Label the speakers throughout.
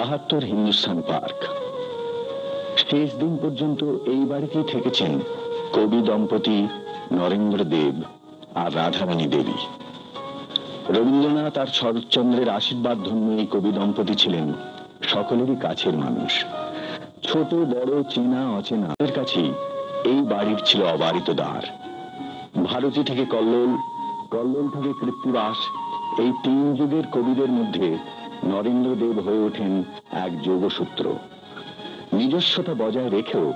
Speaker 1: 72 Hindustan park. শেষ দিন পর্যন্ত এই বাড়িতেই থেকেছেন কবি দম্পতি নরেন্দ্র দেব আর রাধারানী দেবী। রবীন্দ্রনাথ আর শরৎচন্দ্রের আশীর্বাদ ধন্য এই কবি দম্পতি ছিলেন সকলেরই কাছের মানুষ। ছোট বড় চেনা অচেনা এর কাছেই এই বাড়ির ছিল অবারিত দ্বার। ভারতী থেকে কল্লোল, কল্লোল থেকে কৃত্তিবাস, এই 3 যুগের কবিদের মধ্যে নরেন্দ্র দেব হয়ে ওঠেন এক যোগসূত্র। নিজস্বতা বজায় রেখেও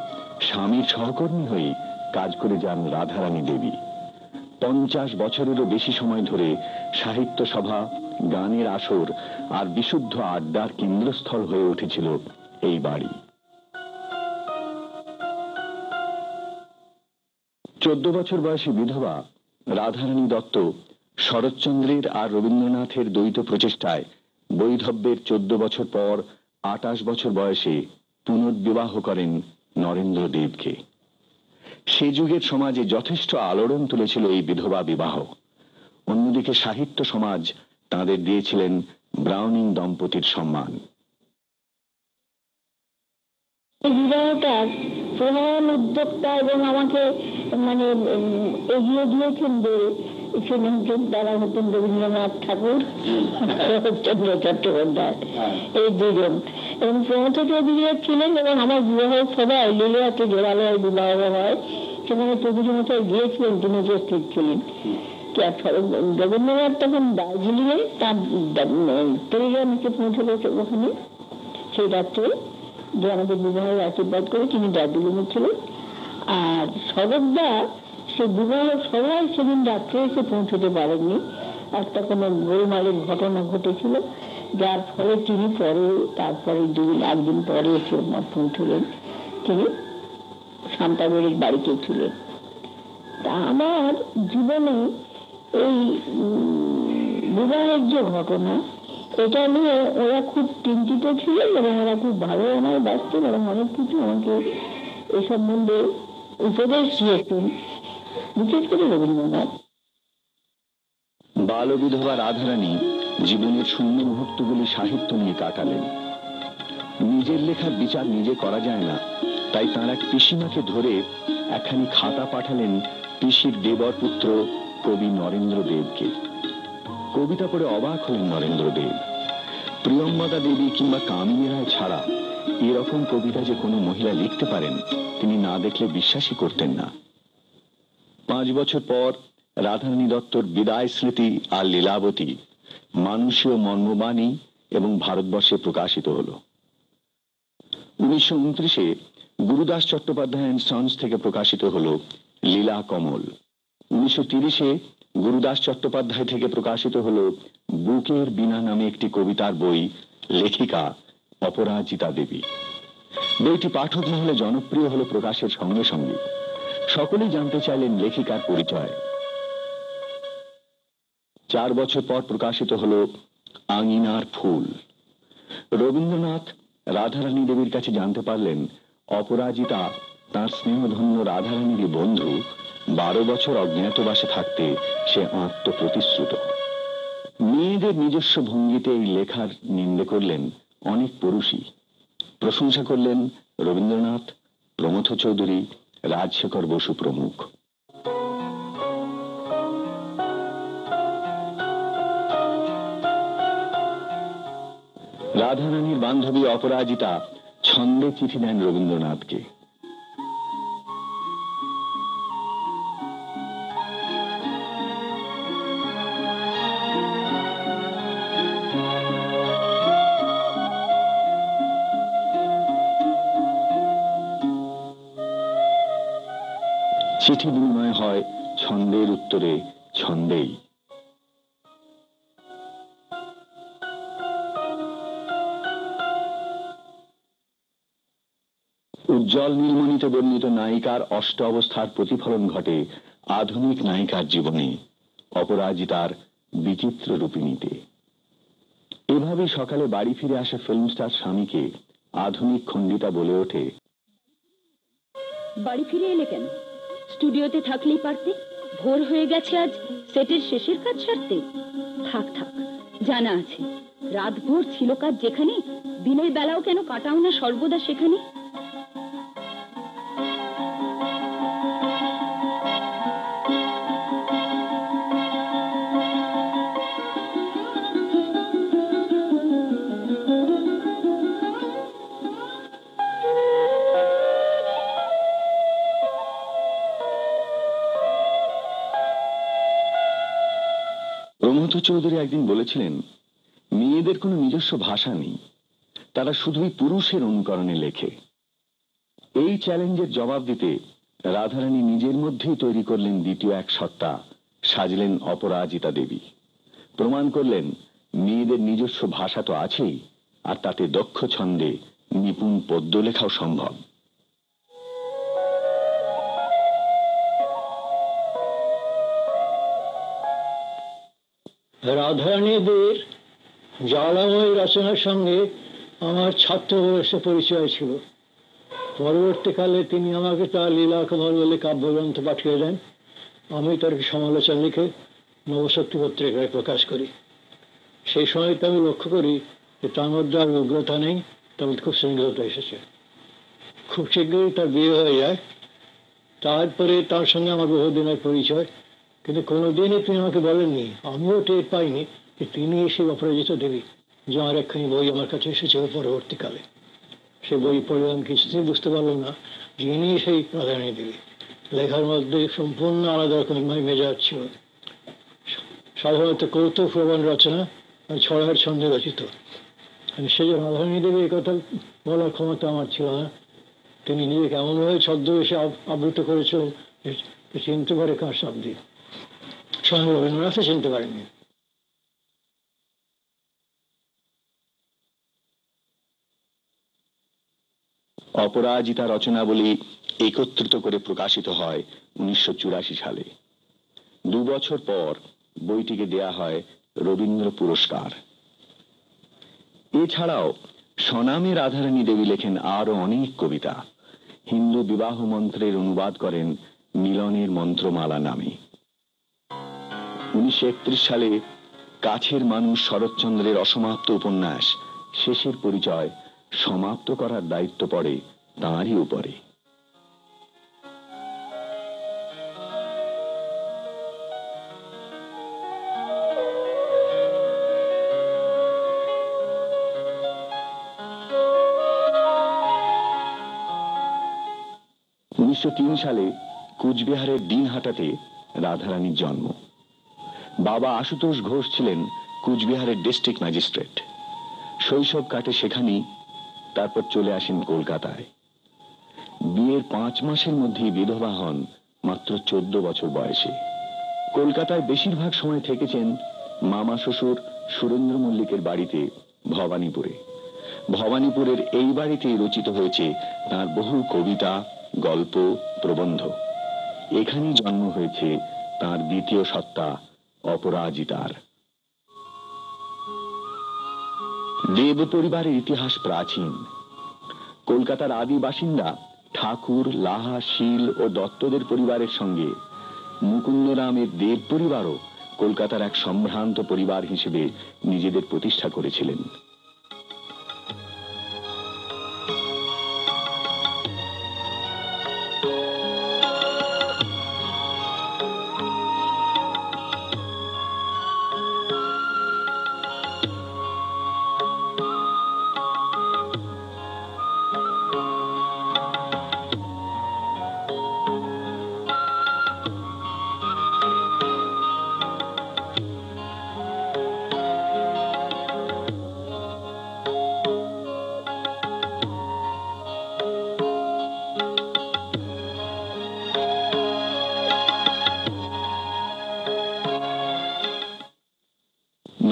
Speaker 1: স্বামীর সহকর্মী হয়ে কাজ করে যান রাধারানী দেবী। 50 বছরেরও বেশি সময় ধরে সাহিত্য সভা, গানের আসর আর বিশুদ্ধ আড্ডার কেন্দ্রস্থল হয়ে উঠেছিল এই বাড়ি। 14 বছর বয়সী বিধবা রাধারানী দত্ত শরৎচন্দ্রের আর রবীন্দ্রনাথের দ্বৈত প্রচেষ্টায় বৈধব্যের 14 বছর পর 28 বছর বয়সে পুনর্বিবাহ করেন নরেন্দ্র দেবকে। সে যুগের সমাজে যথেষ্ট আলোড়ন তুলেছিল এই বিধবা বিবাহ। অন্যদিকে সাহিত্য সমাজ তাঁদের দিয়েছিলেন ব্রাউনিং দম্পতির সম্মান।
Speaker 2: বিবাহটার প্রধান উদ্যোক্তা এবং আমাকে এগিয়ে দিয়েছেন তারা হতেন রবীন্দ্রনাথ ঠাকুর, শরৎচন্দ্র চট্টোপাধ্যায়, এই দুজন। এবং প্রমথ চৌধুরী ছিলেন এবং আমার বিবাহ সভায় লীলাতে জোড়ালয় বিবাহ হয়, সেখানে চৌধুরী মশাই গিয়েছিলেন, তিনি উপস্থিত ছিলেন। রবীন্দ্রনাথ তখন দার্জিলিং এ তার টেলিগ্রামকে পৌঁছল ওখানে সেই রাত্রে, যে আমাদের বিবাহের আশীর্বাদ করে তিনি দার্জিলিং এ ছিলেন। আর শরৎদা সে বিবাহ সভায় সেদিন রাত্রে এসে পৌঁছতে পারেননি, একটা কোনো গোলমালের ঘটনা ঘটেছিল, যার ফলে তিনি তারপরে 1 দিন পরে এসে পৌঁছলেন। তিনি শান্তাবেড়ির বাড়িতে ছিলেন। তা আমার জীবনে এই বিবাহের যে ঘটনা, এটা নিয়ে ওরা খুব চিন্তিত ছিলেন এবং ওরা খুব ভালো আমায় বাঁচতেন এবং অনেক কিছু আমাকে এ সম্বন্ধে উপদেশ দিয়েছেন, বিশেষ করে রবীন্দ্রনাথ।
Speaker 1: বাল বিধবা রাধারানী জীবনের শূন্য মুহূর্তগুলি সাহিত্য নিয়ে কাটালেন। নিজের লেখার বিচার নিজে করা যায় না, তাই তাঁর এক পিসিমাকে ধরে একখানি খাতা পাঠালেন পিসির দেবর পুত্র কবি নরেন্দ্র দেবকে। কবিতা পড়ে অবাক হলেন নরেন্দ্র দেব। প্রিয়ম্বদা দেবী কিংবা কামিনী রায় ছাড়া এরকম কবিতা যে কোনো মহিলা লিখতে পারেন তিনি না দেখলে বিশ্বাসই করতেন না। 5 বছর পর রাধারানী দত্তর বিদায় স্মৃতি আর লীলাবতী মানুষীয় মর্মবাণী এবং ভারতবর্ষে প্রকাশিত হল। 1929-এ গুরুদাস চট্টোপাধ্যায় অ্যান্ড সন্স থেকে প্রকাশিত হল লীলা কমল। 1930-এ গুরুদাস চট্টোপাধ্যায় থেকে প্রকাশিত হল বুকের বিনা নামে একটি কবিতার বই, লেখিকা অপরাজিতা দেবী। বইটি পাঠক মহলে জনপ্রিয় হল প্রকাশের সঙ্গে সঙ্গে। সকলেই জানতে চাইলেন লেখিকার পরিচয়। 4 বছর পর প্রকাশিত হল আঙিনার ফুল। রবীন্দ্রনাথ রাধারানী দেবীর কাছে জানতে পারলেন অপরাজিতা তাঁর স্নেহধন্য রাধারানীর বন্ধু, 12 বছর অজ্ঞাতবাসে থাকতে সে আত্মপ্রতিশ্রুত। মেয়েদের নিজস্ব ভঙ্গিতে এই লেখার নিন্দে করলেন অনেক পুরুষই। প্রশংসা করলেন রবীন্দ্রনাথ, প্রমথ চৌধুরী, রাজশেখর বসু প্রমুখ। রাধারানীর বান্ধবী অপরাজিতা ছন্দে চিঠি দেন রবীন্দ্রনাথকে। চিঠি বিনিময় হয় ছন্দের উত্তরে ছন্দেই। উজ্জ্বল নীলমণিতে বর্ণিত নায়িকার অষ্ট অবস্থার প্রতিফলন ঘটে আধুনিক নায়িকার জীবনে, অপরাজিতার বিচিত্র রূপিণীতে। এভাবে সকালে বাড়ি ফিরে আসা ফিল্ম স্টার স্বামীকে আধুনিক খণ্ডিতা বলে ওঠে,
Speaker 3: বাড়ি ফিরে এলে কেন? স্টুডিওতে থাকলেই পারতে। ভোর হয়ে গেছে, আজ সেটের শেষের কাজ সারতে। থাক থাক, জানা আছে রাত ভোর ছিল কাজ যেখানে, দিনের বেলাও কেন কাটাও না সর্বদা সেখানে?
Speaker 1: প্রমথ চৌধুরী একদিন বলেছিলেন, মেয়েদের কোনো নিজস্ব ভাষা নেই, তারা শুধুই পুরুষের অনুকরণে লেখে। এই চ্যালেঞ্জের জবাব দিতে রাধারানী নিজের মধ্যেই তৈরি করলেন দ্বিতীয় এক সত্তা, সাজলেন অপরাজিতা দেবী। প্রমাণ করলেন মেয়েদের নিজস্ব ভাষা তো আছেই, আর তাতে দক্ষ ছন্দে নিপুণ পদ্য লেখাও সম্ভব।
Speaker 4: রাধারানীদের জ্বালাময় রচনার সঙ্গে আমার ছাত্র বয়সে পরিচয় ছিল। পরবর্তীকালে তিনি আমাকে তার লীলা কমল বলে কাব্যগ্রন্থ পাঠিয়ে দেন। আমি তার সমালোচনা লিখে নবশক্তি পত্রিকায় প্রকাশ করি। সেই সময় তো আমি লক্ষ্য করি যে তার মধ্যে আর উগ্রতা নেই, তার মধ্যে খুব স্নিগ্ধতা এসেছে। খুব শীঘ্রই তার বিয়ে হয়ে যায়। তারপরে তার সঙ্গে আমার বহুদিনের পরিচয়, কিন্তু কোনোদিনই তিনি আমাকে বলেননি, আমিও টের পাইনি যে তিনি সেই অপরাজিতা দেবী, যার একখানি বই আমার কাছে এসেছিল পরবর্তীকালে। সে বই পড়ে আমি কিছুতেই বুঝতে পারলাম না যে ইনি সেই রাধারানী দেবী। লেখার মধ্যে সম্পূর্ণ আলাদা রকম মেজাজ ছিল, সাধারণত কৌতুক প্রবণ রচনা আর ছড়ার ছন্দে রচিত। সে যে রাধারানী দেবী এ কথা বলার ক্ষমতা আমার ছিল না। তিনি নিজেকে এমনভাবে ছদ্মবেশে আবৃত করেছিলেন যে চিনতে পারে কার শব্দে, স্বয়ং রবীন্দ্রনাথও চিনতে পারেননি।
Speaker 1: অপরাজিতা রচনাবলী একত্রিত করে প্রকাশিত হয় 1984 সালে। 2 বছর পর বইটিকে দেয়া হয় রবীন্দ্র পুরস্কার। এছাড়াও স্বনামে রাধারানী দেবী লেখেন আরো অনেক কবিতা। হিন্দু বিবাহ মন্ত্রের অনুবাদ করেন মিলনের মন্ত্রমালা নামে। 1931 সালে কাছের মানুষ শরৎচন্দ্রের অসমাপ্ত উপন্যাস শেষের পরিচয় সমাপ্ত করার দায়িত্ব পড়ে তাঁরই উপরে। সালে কুচবিহারের দিনহাটাতে রাধারানীর জন্ম। বাবা আশুতোষ ঘোষ ছিলেন কুচবিহারের ডিস্ট্রিক্ট ম্যাজিস্ট্রেট। শৈশব কাটে সেখানেই, তারপর চলে আসেন কলকাতায়। বিয়ের 5 মাসের মধ্যেই বিধবা হন মাত্র 14 বছর বয়সে। কলকাতায় বেশিরভাগ সময় থেকেছেন মামা শ্বশুর সুরেন্দ্র মল্লিকের বাড়িতে ভবানীপুরে। ভবানীপুরের এই বাড়িতেই রচিত হয়েছে তাঁর বহু কবিতা, গল্প, প্রবন্ধ। এখানেই জন্ম হয়েছে তাঁর দ্বিতীয় সত্তা অপরাজিতার। দেব পরিবারের ইতিহাস প্রাচীন। কলকাতার আদি বাসিন্দা ঠাকুর, লাহা, শীল ও দত্তদের পরিবারের সঙ্গে মুকুন্দরামের দেব পরিবারও কলকাতার এক সম্ভ্রান্ত পরিবার হিসেবে নিজেদের প্রতিষ্ঠা করেছিলেন।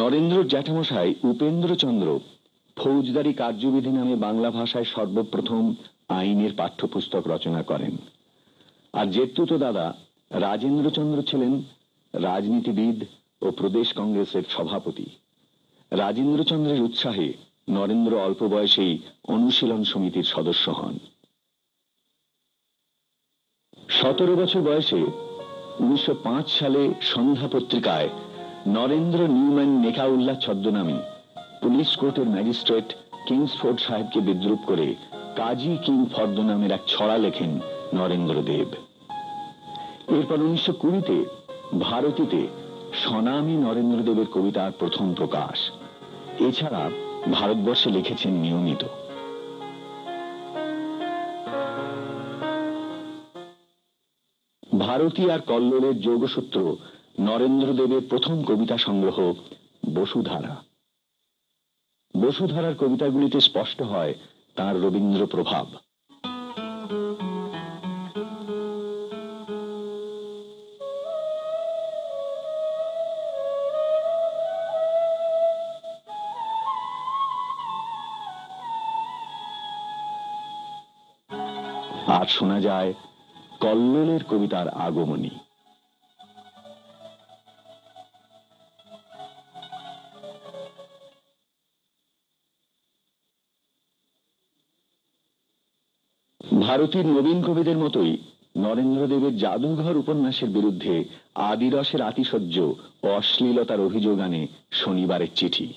Speaker 1: নরেন্দ্র জ্যাঠামশাই উপেন্দ্রচন্দ্র ফৌজদারি কার্যবিধি নামে বাংলা ভাষায় সর্বপ্রথম আইনের পাঠ্যপুস্তক রচনা করেন। আর জেঠতুত দাদা রাজেন্দ্রচন্দ্র ছিলেন রাজনীতিবিদ ও প্রদেশ কংগ্রেসের সভাপতি। রাজেন্দ্রচন্দ্রের উৎসাহে নরেন্দ্র অল্প বয়সেই অনুশীলন সমিতির সদস্য হন। 17 বছর বয়সে 1905 সালে সন্ধ্যা পত্রিকায় নরেন্দ্র নিউম্যান নেকাউল্লাহ ছদ্মনামে পুলিশ কোর্টের ম্যাজিস্ট্রেট কিংসফোর্ড সাহেবকে বিদ্রুপ করে কাজী কিং ফর্দ নামের এক ছড়া লেখেন নরেন্দ্রদেব। এরপর 1920-তে ভারতীতে স্বনামী নরেন্দ্রদেবের কবিতার প্রথম প্রকাশ। এছাড়া ভারতবর্ষে লিখেছেন নিয়মিত। ভারতী আর কল্লোলের যোগসূত্র নরেন্দ্রদেবের প্রথম কবিতা সংগ্রহ বসুধারা। বসুধারার কবিতাগুলিতে স্পষ্ট হয় তার রবীন্দ্র প্রভাব। আর শোনা যায় কল্লোলের কবিতার আগমনী। ভারতীর নবীন কবিদের মতোই নরেন্দ্রদেবের জাদুঘর উপন্যাসের বিরুদ্ধে আদিরসের আতিশয্য ও অশ্লীলতার অভিযোগ আনে শনিবারের চিঠি।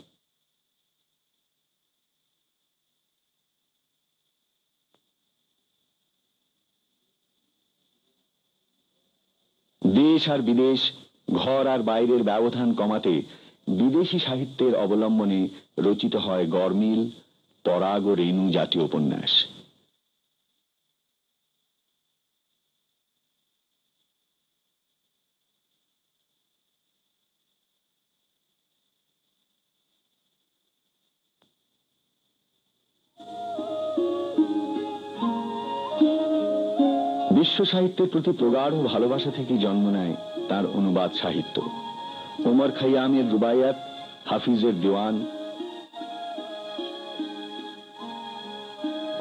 Speaker 1: দেশ আর বিদেশ, ঘর আর বাইরের ব্যবধান কমাতে বিদেশি সাহিত্যের অবলম্বনে রচিত হয় গরমিল, পরাগ ও রেণু জাতীয় উপন্যাস। বিশ্ব সাহিত্যের প্রতি প্রগাঢ় ভালোবাসা থেকে জন্ম নেয় তার অনুবাদ সাহিত্য। ওমর খৈয়ামের রুবায়াত, হাফিজের দেওয়ান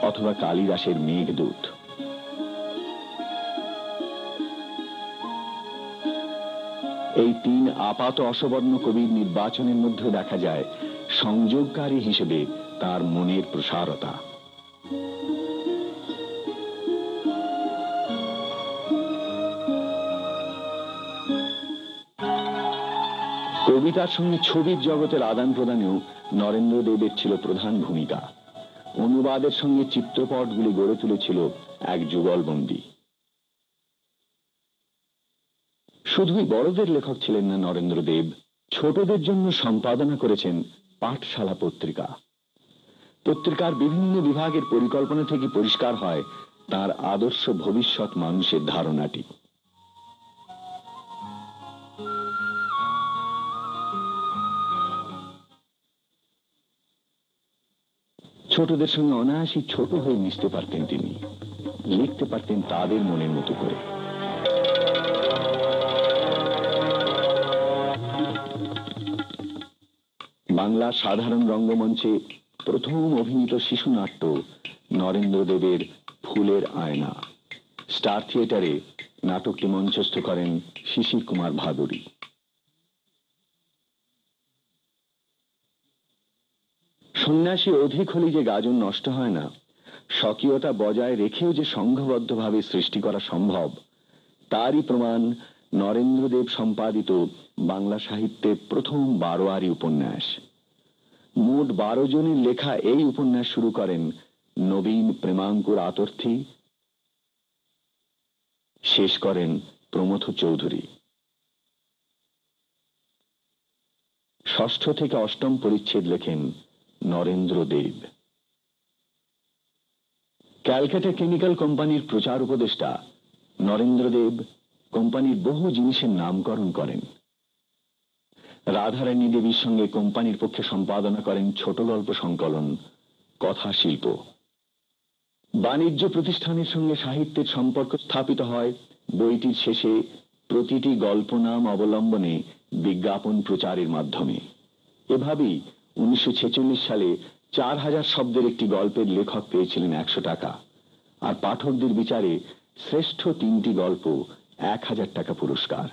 Speaker 1: অথবা কালিদাসের মেঘদূত। এই তিন আপাত অসবর্ণ কবির নির্বাচনের মধ্যে দেখা যায় সংযোগকারী হিসেবে তার মনের প্রসারতা। কবিতার সঙ্গে ছবির জগতের আদান প্রদানেও নরেন্দ্রদেবের ছিল প্রধান ভূমিকা। অনুবাদের সঙ্গে চিত্রপটগুলি গড়ে তুলেছিল এক যুগলবন্দী। শুধুই বড়দের লেখক ছিলেন না নরেন্দ্রদেব, ছোটদের জন্য সম্পাদনা করেছেন পাঠশালা পত্রিকা। পত্রিকার বিভিন্ন বিভাগের পরিকল্পনা থেকে পরিষ্কার হয় তার আদর্শ ভবিষ্যৎ মানুষের ধারণাটি। ছোটদের সঙ্গে অনায়াসই ছোট হয়ে মিশতে পারতেন তিনি, লিখতে পারতেন তাদের মনের মতো করে। বাংলার সাধারণ রঙ্গমঞ্চে প্রথম অভিনীত শিশু নাট্য নরেন্দ্রদেবের ফুলের আয়না। স্টার থিয়েটারে নাটকটি মঞ্চস্থ করেন শিশির কুমার ভাদুরী। সন্ন্যাসী অধিক হলে যে গাজন নষ্ট হয় না, স্বকীয়তা বজায় রেখেও যে সংঘবদ্ধভাবে সৃষ্টি করা সম্ভব, তারই প্রমাণ নরেন্দ্রদেব সম্পাদিত বাংলা সাহিত্যের প্রথম 12 উপন্যাস। মোট 12 জনের লেখা এই উপন্যাস শুরু করেন নবীন প্রেমাঙ্কুর আতর্থী, শেষ করেন প্রমথ চৌধুরী। ষষ্ঠ থেকে অষ্টম পরিচ্ছেদ লেখেন নরেন্দ্রদেব। ক্যালকাটা কেমিক্যাল কোম্পানির প্রচার উপদেষ্টা নরেন্দ্রদেব কোম্পানির বহু জিনিসের নামকরণ করেন। রাধারানী দেবীর সঙ্গে কোম্পানির পক্ষে সম্পাদনা করেন ছোট গল্প সংকলন কথা শিল্প। বাণিজ্য প্রতিষ্ঠানের সঙ্গে সাহিত্যের সম্পর্ক স্থাপিত হয় বইটির শেষে প্রতিটি গল্প নাম অবলম্বনে বিজ্ঞাপন প্রচারের মাধ্যমে। এভাবেই 1946 সালে 4000 শব্দের একটি গল্পের লেখক পেয়েছিলেন 100 টাকা, আর পাঠকদের বিচারে শ্রেষ্ঠ 3টি গল্প 1000 টাকা পুরস্কার।